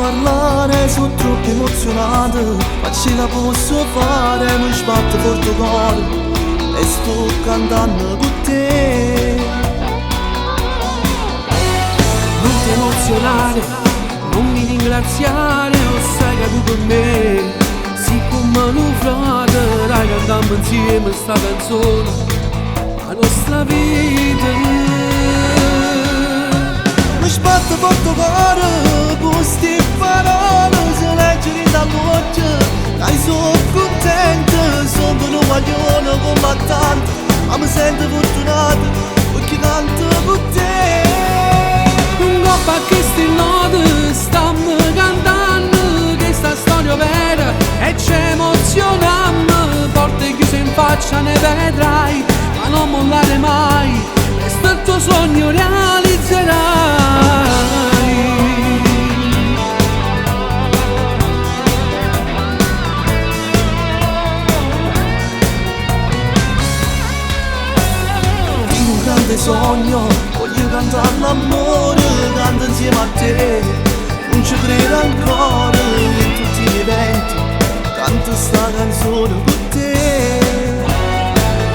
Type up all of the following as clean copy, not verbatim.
parlare, sono troppo emozionato, ma ce la posso fare, mi sbatte forte il cuore e sto cantando con te. Non ti emozionare, non mi ringraziare, lo sai che tu per me sei come un frate, dai cantiamo insieme sta canzone, la nostra vita. Mi sbatte forte il cuore, queste parole si leggono in dall'occhio, dai sono contento, sono un maglione combattente, ma mi sento fortunato perché canto con te. Un coppa a queste note stiamo cantando questa storia vera e ci emozioniamo, porte chiuse in faccia ne vedrai, ma non mollare mai, questo è il tuo sogno realizzerai. Tengo un grande sogno, voglio cantare l'amore, canto insieme a te, non ci credo ancora, in tutti gli eventi, canto sta canzone con te.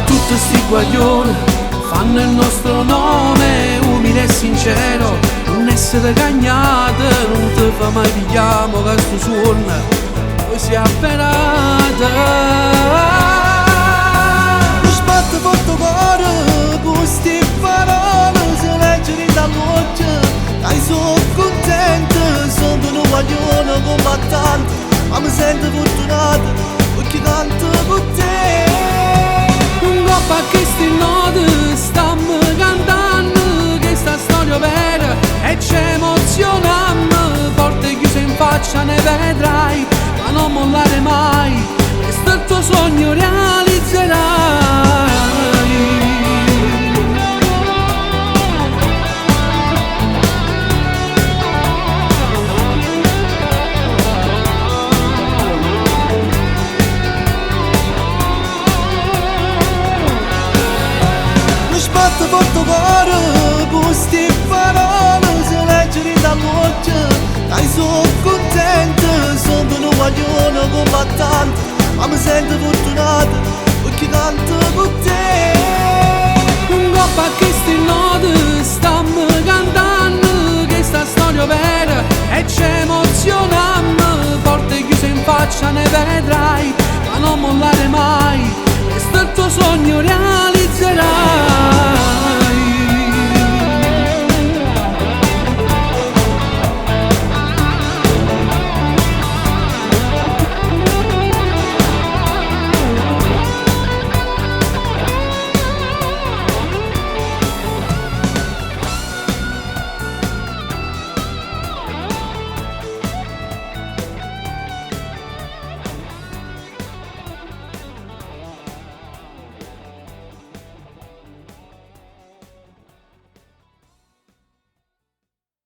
Tutti sti guaglioni fanno il nostro nome, umile e sincero, non essere cagnate, non ti fa mai pigliamo questo suono, poi si è avverata. Mi sbatte forte il cuore, queste parole si leggono in dall'occhio, dai sono contento, sono un guaglione combattente, ma mi sento fortunato perché canto con te. Un coppa a queste note stiamo cantando questa storia vera e ci emozioniamo, porte chiuse in faccia ne vedrai, ma non mollare mai, questo è il tuo sogno realizzerai. Sbatte forte il cuore, queste parole si leggono in dall'occhio, dai sono contento, sono un guaglione combattente, ma mi sento fortunato perché canto con te. Un coppa a queste note stiamo cantando questa storia vera e ci emozioniamo, porte chiuse in faccia ne vedrai, ma non mollare mai, questo è il tuo sogno reale.